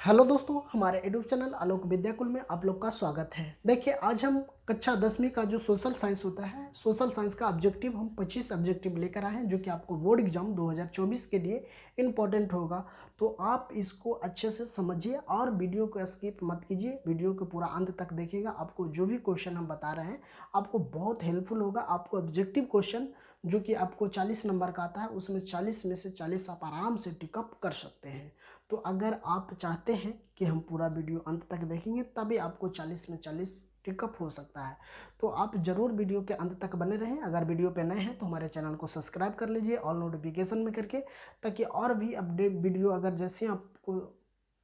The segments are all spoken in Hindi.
हेलो दोस्तों, हमारे यूट्यूब चैनल आलोक विद्याकुल में आप लोग का स्वागत है। देखिए, आज हम कक्षा 10वीं का जो सोशल साइंस होता है, सोशल साइंस का ऑब्जेक्टिव हम 25 ऑब्जेक्टिव लेकर आए हैं, जो कि आपको बोर्ड एग्जाम 2024 के लिए इम्पोर्टेंट होगा। तो आप इसको अच्छे से समझिए और वीडियो को स्किप मत कीजिए, वीडियो को पूरा अंत तक देखिएगा। आपको जो भी क्वेश्चन हम बता रहे हैं आपको बहुत हेल्पफुल होगा। आपको ऑब्जेक्टिव क्वेश्चन जो कि आपको 40 नंबर का आता है, उसमें 40 में से 40 आप आराम से टिकअप कर सकते हैं। तो अगर आप चाहते हैं कि हम पूरा वीडियो अंत तक देखेंगे तभी आपको 40 में 40 टिकअप हो सकता है। तो आप ज़रूर वीडियो के अंत तक बने रहें। अगर वीडियो पे नए हैं तो हमारे चैनल को सब्सक्राइब कर लीजिए ऑल नोटिफिकेशन में करके, ताकि और भी अपडेट वीडियो अगर जैसे आपको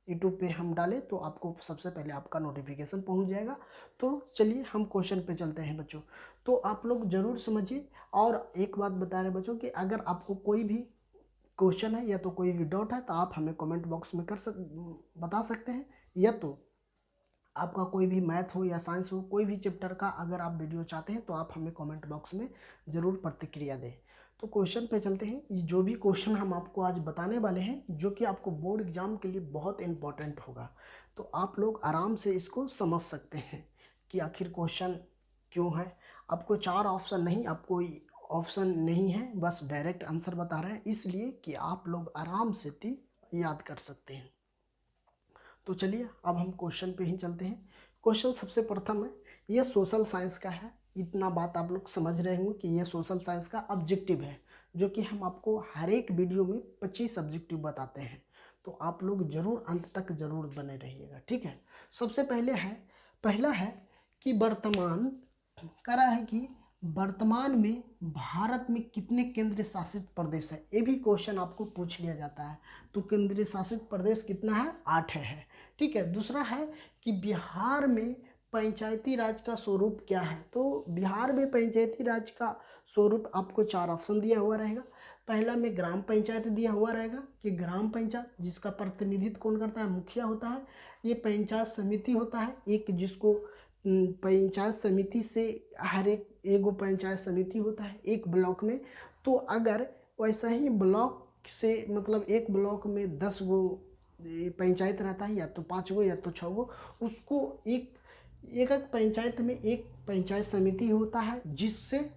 यूट्यूब पे हम डालें तो आपको सबसे पहले आपका नोटिफिकेशन पहुंच जाएगा। तो चलिए हम क्वेश्चन पे चलते हैं बच्चों। तो आप लोग ज़रूर समझिए। और एक बात बता रहे बच्चों कि अगर आपको कोई भी क्वेश्चन है या तो कोई भी डाउट है तो आप हमें कमेंट बॉक्स में बता सकते हैं, या तो आपका कोई भी मैथ हो या साइंस हो, कोई भी चैप्टर का अगर आप वीडियो चाहते हैं तो आप हमें कमेंट बॉक्स में ज़रूर प्रतिक्रिया दें। तो क्वेश्चन पे चलते हैं। ये जो भी क्वेश्चन हम आपको आज बताने वाले हैं, जो कि आपको बोर्ड एग्जाम के लिए बहुत इंपॉर्टेंट होगा, तो आप लोग आराम से इसको समझ सकते हैं कि आखिर क्वेश्चन क्यों है। आपको 4 ऑप्शन नहीं, आपको ऑप्शन नहीं है, बस डायरेक्ट आंसर बता रहे हैं, इसलिए कि आप लोग आराम से याद कर सकते हैं। तो चलिए अब हम क्वेश्चन पे ही चलते हैं। क्वेश्चन सबसे प्रथम है, ये सोशल साइंस का है। इतना बात आप लोग समझ रहे होंगे कि ये सोशल साइंस का ऑब्जेक्टिव है, जो कि हम आपको हर एक वीडियो में 25 ऑब्जेक्टिव बताते हैं। तो आप लोग जरूर अंत तक जरूर बने रहिएगा, ठीक है। सबसे पहला है कि वर्तमान करा है कि वर्तमान में भारत में कितने केंद्र शासित प्रदेश है। ये भी क्वेश्चन आपको पूछ लिया जाता है। तो केंद्रीय शासित प्रदेश कितना है? 8 है, ठीक है। दूसरा है कि बिहार में पंचायती राज का स्वरूप क्या है। तो बिहार में पंचायती राज का स्वरूप आपको 4 ऑप्शन दिया हुआ रहेगा। पहला में ग्राम पंचायत दिया हुआ रहेगा कि ग्राम पंचायत, जिसका प्रतिनिधित्व कौन करता है? मुखिया होता है। ये पंचायत समिति होता है, एक जिसको पंचायत समिति से हर एक एगो पंचायत समिति होता है एक ब्लॉक में। तो अगर वैसा ही ब्लॉक से मतलब एक ब्लॉक में 10 गो पंचायत रहता है, या तो 5 गो या तो 6 गो, उसको एक एक पंचायत में एक पंचायत समिति होता है, जिससे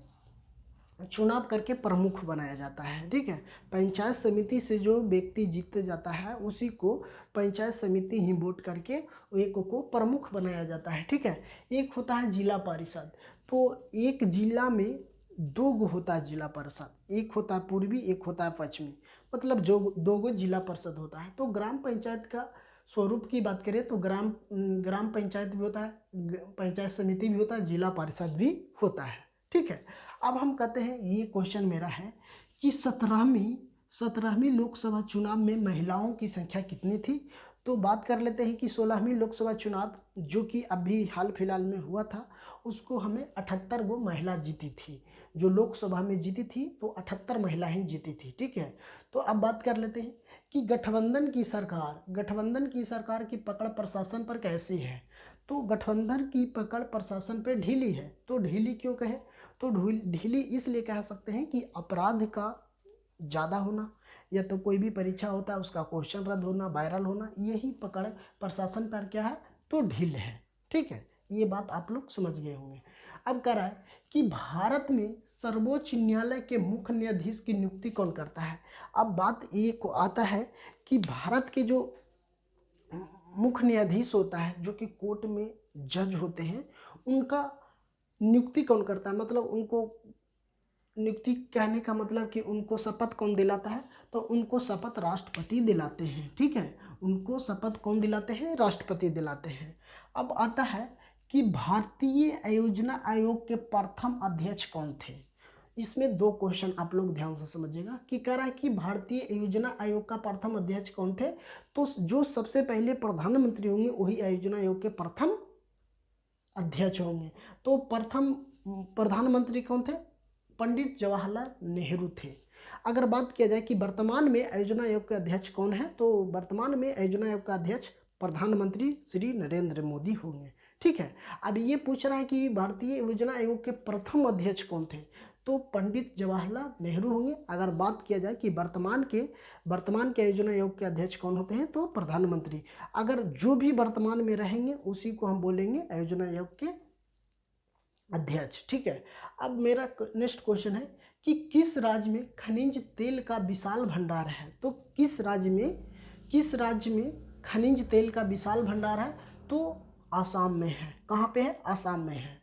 चुनाव करके प्रमुख बनाया जाता है, ठीक है। पंचायत समिति से जो व्यक्ति जीत जाता है उसी को पंचायत समिति ही वोट करके एक को प्रमुख बनाया जाता है, ठीक है। एक होता है जिला परिषद। तो एक जिला में 2 गो होता है जिला परिषद, एक होता है पूर्वी, एक होता है पश्चिमी, मतलब जो 2 गो जिला परिषद होता है। तो ग्राम पंचायत का स्वरूप की बात करें तो ग्राम पंचायत भी होता है, पंचायत समिति भी होता है, जिला परिषद भी होता है, ठीक है। अब हम कहते हैं, ये क्वेश्चन मेरा है कि 17वीं लोकसभा चुनाव में महिलाओं की संख्या कितनी थी। तो बात कर लेते हैं कि 16वीं लोकसभा चुनाव जो कि अभी हाल फिलहाल में हुआ था, उसको हमें 78 गो महिला जीती थी। जो लोकसभा में जीती थी तो 78 महिलाएं जीती थी, ठीक है। तो अब बात कर लेते हैं कि गठबंधन की सरकार की पकड़ प्रशासन पर कैसी है। तो गठबंधन की पकड़ प्रशासन पर ढीली है। तो ढीली क्यों कहें? तो ढीली इसलिए कह सकते हैं कि अपराध का ज़्यादा होना, या तो कोई भी परीक्षा होता है उसका क्वेश्चन रद्द होना, वायरल होना, यही पकड़ प्रशासन पर क्या है? तो ढील है, ठीक है। ये बात आप लोग समझ गए होंगे। अब कह रहा है कि भारत में सर्वोच्च न्यायालय के मुख्य न्यायाधीश की नियुक्ति कौन करता है। अब बात ये को आता है कि भारत के जो मुख्य न्यायाधीश होता है, जो कि कोर्ट में जज होते हैं, उनका नियुक्ति कौन करता है। मतलब उनको नियुक्ति कहने का मतलब कि उनको शपथ कौन दिलाता है। तो उनको शपथ राष्ट्रपति दिलाते हैं, ठीक है। उनको शपथ कौन दिलाते हैं? राष्ट्रपति दिलाते हैं। अब आता है कि भारतीय योजना आयोग के प्रथम अध्यक्ष कौन थे। इसमें 2 क्वेश्चन आप लोग ध्यान से समझिएगा कि कह रहा है कि भारतीय योजना आयोग का प्रथम अध्यक्ष कौन थे। तो जो सबसे पहले प्रधानमंत्री होंगे वही योजना आयोग के प्रथम अध्यक्ष होंगे। तो प्रथम प्रधानमंत्री कौन थे? पंडित जवाहरलाल नेहरू थे। अगर बात किया जाए कि वर्तमान में योजना आयोग के अध्यक्ष कौन है, तो वर्तमान में योजना आयोग का अध्यक्ष प्रधानमंत्री श्री नरेंद्र मोदी होंगे, ठीक है। अब ये पूछ रहा है कि भारतीय योजना आयोग के प्रथम अध्यक्ष कौन थे। तो पंडित जवाहरलाल नेहरू होंगे। अगर बात किया जाए कि वर्तमान के योजना आयोग के अध्यक्ष कौन होते हैं, तो प्रधानमंत्री। अगर जो भी वर्तमान में रहेंगे उसी को हम बोलेंगे योजना आयोग के अध्यक्ष। ठीक है, अब मेरा नेक्स्ट क्वेश्चन है कि किस राज्य में खनिज तेल का विशाल भंडार है। तो किस राज्य में खनिज तेल का विशाल भंडार है, तो आसाम में है। कहाँ पे है? आसाम में है।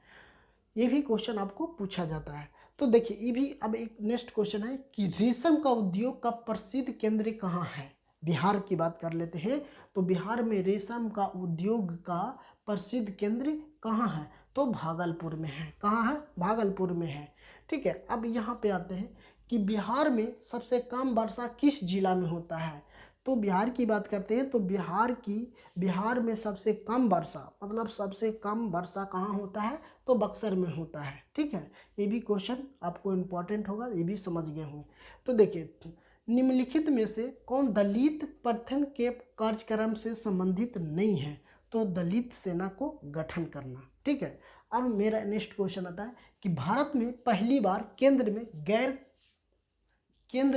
ये भी क्वेश्चन आपको पूछा जाता है। तो देखिए ये भी अब एक नेक्स्ट क्वेश्चन है कि रेशम का उद्योग का प्रसिद्ध केंद्र कहाँ है। बिहार की बात कर लेते हैं, तो बिहार में रेशम का उद्योग का प्रसिद्ध केंद्र कहाँ है, तो भागलपुर में है। कहाँ है? भागलपुर में है। ठीक है, अब यहाँ पे आते हैं कि बिहार में सबसे कम वर्षा किस जिला में होता है। तो बिहार की बात करते हैं, तो बिहार में सबसे कम वर्षा, मतलब सबसे कम वर्षा कहाँ होता है, तो बक्सर में होता है। ठीक है, ये भी क्वेश्चन आपको इम्पोर्टेंट होगा, ये भी समझ गए होंगे। तो देखिए निम्नलिखित में से कौन दलित प्रथन के कार्यक्रम से संबंधित नहीं है, तो दलित सेना को गठन करना। ठीक है, अब मेरा नेक्स्ट क्वेश्चन आता है कि भारत में पहली बार केंद्र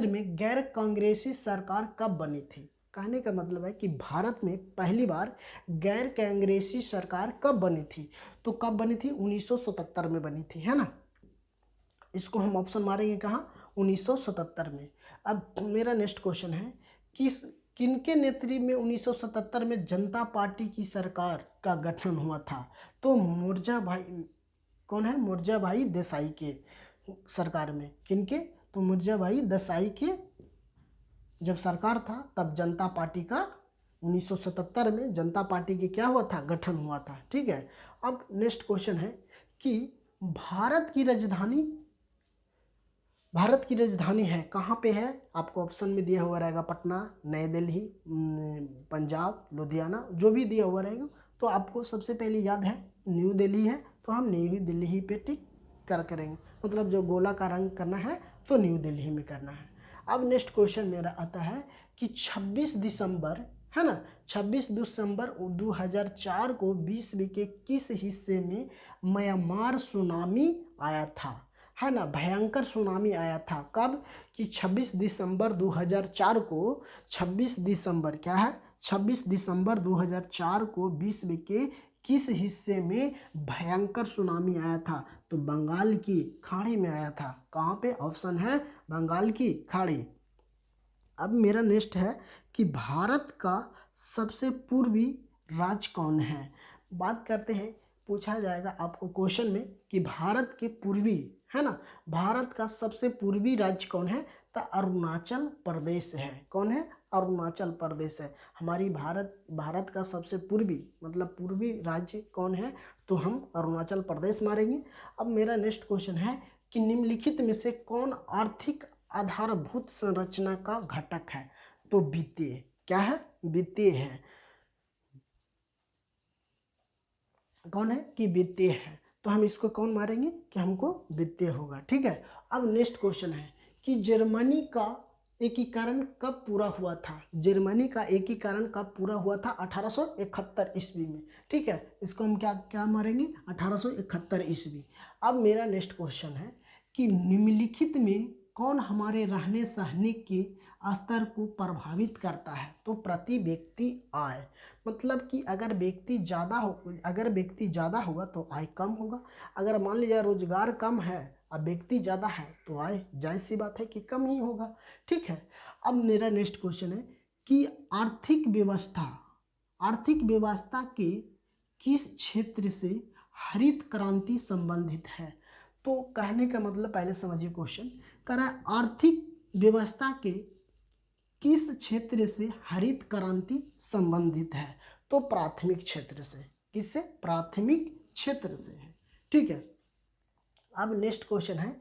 में गैर कांग्रेसी सरकार कब बनी थी। कहने का मतलब है कि भारत में पहली बार गैर कांग्रेसी सरकार कब बनी थी, तो कब बनी थी? 1977 में बनी थी, है ना। इसको हम ऑप्शन मारेंगे कहाँ? 1977 में। अब मेरा नेक्स्ट क्वेश्चन है कि किनके नेतृत्व में 1977 में जनता पार्टी की सरकार का गठन हुआ था, तो कौन है? मुर्जाभाई देसाई के सरकार में। किनके? तो मुर्जाभाई देसाई के जब सरकार था तब जनता पार्टी का 1977 में जनता पार्टी के क्या हुआ था? गठन हुआ था। ठीक है, अब नेक्स्ट क्वेश्चन है कि भारत की राजधानी है कहाँ पे है? आपको ऑप्शन में दिया हुआ रहेगा पटना, नई दिल्ली, पंजाब, लुधियाना, जो भी दिया हुआ रहेगा। तो आपको सबसे पहले याद है न्यू दिल्ली है, तो हम न्यू दिल्ली ही पे टिक करेंगे, मतलब जो गोला का रंग करना है तो न्यू दिल्ली में करना है। अब नेक्स्ट क्वेश्चन मेरा आता है कि 26 दिसंबर, है ना, 26 दिसंबर 2004 को विश्व के किस हिस्से में म्यांमार सुनामी आया था, है ना, भयंकर सुनामी आया था। कब? कि 26 दिसंबर 2004 को, 26 दिसंबर क्या है? 26 दिसंबर 2004 को विश्व के किस हिस्से में भयंकर सुनामी आया था, तो बंगाल की खाड़ी में आया था। कहाँ पे? ऑप्शन है बंगाल की खाड़ी। अब मेरा नेक्स्ट है कि भारत का सबसे पूर्वी राज्य कौन है। बात करते हैं, पूछा जाएगा आपको क्वेश्चन में कि भारत के पूर्वी, है ना, भारत का सबसे पूर्वी राज्य कौन है, तो अरुणाचल प्रदेश है। कौन है? अरुणाचल प्रदेश है। हमारी भारत का सबसे पूर्वी, मतलब पूर्वी राज्य कौन है, तो हम अरुणाचल प्रदेश मारेंगे। अब मेरा नेक्स्ट क्वेश्चन है कि निम्नलिखित में से कौन आर्थिक आधारभूत संरचना का घटक है, तो वित्तीय। क्या है? वित्तीय है। कौन है? कि वित्तीय है। तो हम इसको कौन मारेंगे कि हमको वित्तीय होगा। ठीक है, अब नेक्स्ट क्वेश्चन है कि जर्मनी का एकीकरण कब पूरा हुआ था। जर्मनी का एकीकरण कब पूरा हुआ था? 1871 ईस्वी में। ठीक है, इसको हम क्या मारेंगे? 1871 ईस्वी। अब मेरा नेक्स्ट क्वेश्चन है कि निम्नलिखित में कौन हमारे रहने सहने के स्तर को प्रभावित करता है, तो प्रति व्यक्ति आय। मतलब कि अगर व्यक्ति ज़्यादा होगा तो आय कम होगा। अगर मान लीजिए रोजगार कम है और व्यक्ति ज़्यादा है तो आय जायज़ सी बात है कि कम ही होगा। ठीक है, अब मेरा नेक्स्ट क्वेश्चन है कि आर्थिक व्यवस्था के किस क्षेत्र से हरित क्रांति संबंधित है। तो कहने का मतलब पहले समझिए क्वेश्चन कह रहा है आर्थिक व्यवस्था के किस क्षेत्र से हरित क्रांति संबंधित है, तो प्राथमिक क्षेत्र से। किससे? प्राथमिक क्षेत्र से है। ठीक है, अब नेक्स्ट क्वेश्चन है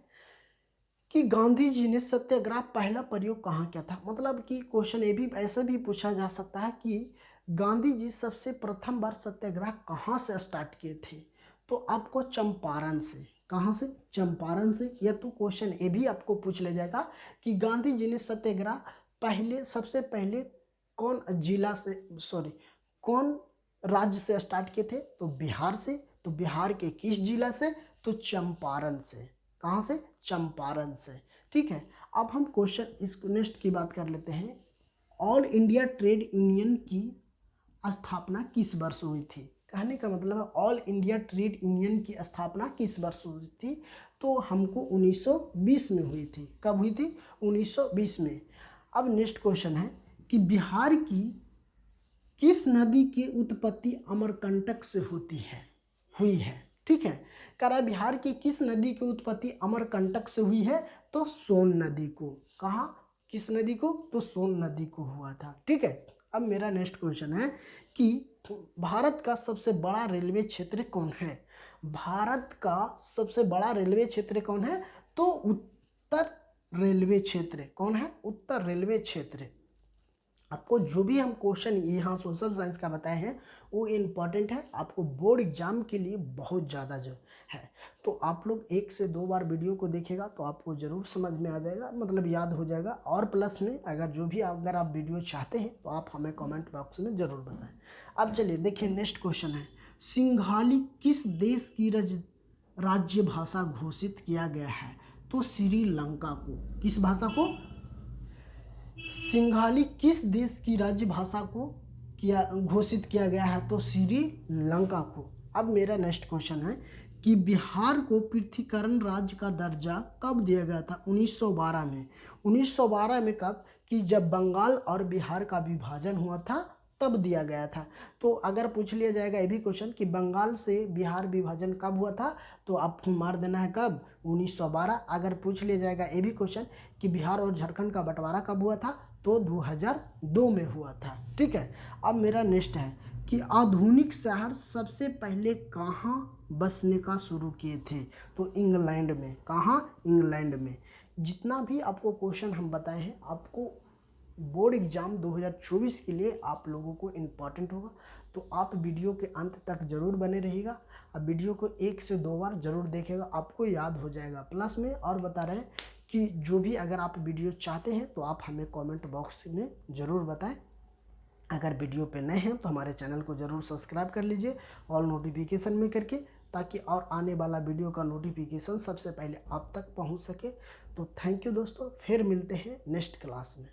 कि गांधी जी ने सत्याग्रह पहला प्रयोग कहाँ किया था। मतलब कि क्वेश्चन ये भी ऐसा भी पूछा जा सकता है कि गांधी जी सबसे प्रथम बार सत्याग्रह कहाँ से स्टार्ट किए थे, तो आपको चंपारण से। कहाँ से? चंपारण से। या तो क्वेश्चन ये भी आपको पूछ ले जाएगा कि गांधी जी ने सत्याग्रह सबसे पहले कौन राज्य से स्टार्ट किए थे, तो बिहार से। तो बिहार के किस जिला से, तो चंपारण से। कहाँ से? चंपारण से। ठीक है, अब हम क्वेश्चन इस नेक्स्ट की बात कर लेते हैं। ऑल इंडिया ट्रेड यूनियन की स्थापना किस वर्ष हुई थी? कहने का मतलब है ऑल इंडिया ट्रेड यूनियन की स्थापना किस वर्ष हुई थी? तो हमको 1920 में हुई थी। कब हुई थी? 1920 में। अब नेक्स्ट क्वेश्चन है कि बिहार की किस नदी की उत्पत्ति अमरकंटक से हुई है? ठीक है, कह रहा है बिहार की किस नदी की उत्पत्ति अमरकंटक से हुई है? तो सोन नदी को। कहाँ? किस नदी को? तो सोन नदी को हुआ था। ठीक है, अब मेरा नेक्स्ट क्वेश्चन है कि भारत का सबसे बड़ा रेलवे क्षेत्र कौन है? भारत का सबसे बड़ा रेलवे क्षेत्र कौन है? तो उत्तर रेलवे क्षेत्र। कौन है? उत्तर रेलवे क्षेत्र। आपको जो भी हम क्वेश्चन यहाँ सोशल साइंस का बताए हैं वो इम्पॉर्टेंट है, आपको बोर्ड एग्जाम के लिए बहुत ज़्यादा जो है। तो आप लोग 1 से 2 बार वीडियो को देखेगा तो आपको ज़रूर समझ में आ जाएगा, मतलब याद हो जाएगा। और प्लस में अगर आप वीडियो चाहते हैं तो आप हमें कमेंट बॉक्स में ज़रूर बताएं। अब चलिए देखिए नेक्स्ट क्वेश्चन है, सिंघाली किस देश की राज्य भाषा घोषित किया गया है? तो श्रीलंका को। किस भाषा को? सिंघाली किस देश की राज्य भाषा को घोषित किया गया है? तो श्रीलंका को। अब मेरा नेक्स्ट क्वेश्चन है कि बिहार को पृथ्वीकरण राज्य का दर्जा कब दिया गया था? 1912 में। 1912 में कब? कि जब बंगाल और बिहार का विभाजन हुआ था तब दिया गया था। तो अगर पूछ लिया जाएगा ये भी क्वेश्चन कि बंगाल से बिहार विभाजन कब हुआ था, तो आपको मार देना है कब? 1912। अगर पूछ लिया जाएगा ये भी क्वेश्चन कि बिहार और झारखंड का बंटवारा कब हुआ था, तो 2002 में हुआ था। ठीक है, अब मेरा नेक्स्ट है कि आधुनिक शहर सबसे पहले कहाँ बसने का शुरू किए थे? तो इंग्लैंड में। कहाँ? इंग्लैंड में। जितना भी आपको क्वेश्चन हम बताए हैं आपको बोर्ड एग्जाम 2024 के लिए आप लोगों को इम्पॉर्टेंट होगा, तो आप वीडियो के अंत तक ज़रूर बने रहिएगा। अब वीडियो को 1 से 2 बार ज़रूर देखेगा, आपको याद हो जाएगा। प्लस में और बता रहे हैं कि जो भी अगर आप वीडियो चाहते हैं तो आप हमें कमेंट बॉक्स में ज़रूर बताएं। अगर वीडियो पे नए हैं तो हमारे चैनल को ज़रूर सब्सक्राइब कर लीजिए ऑल नोटिफिकेशन में करके, ताकि और आने वाला वीडियो का नोटिफिकेशन सबसे पहले आप तक पहुंच सके। तो थैंक यू दोस्तों, फिर मिलते हैं नेक्स्ट क्लास में।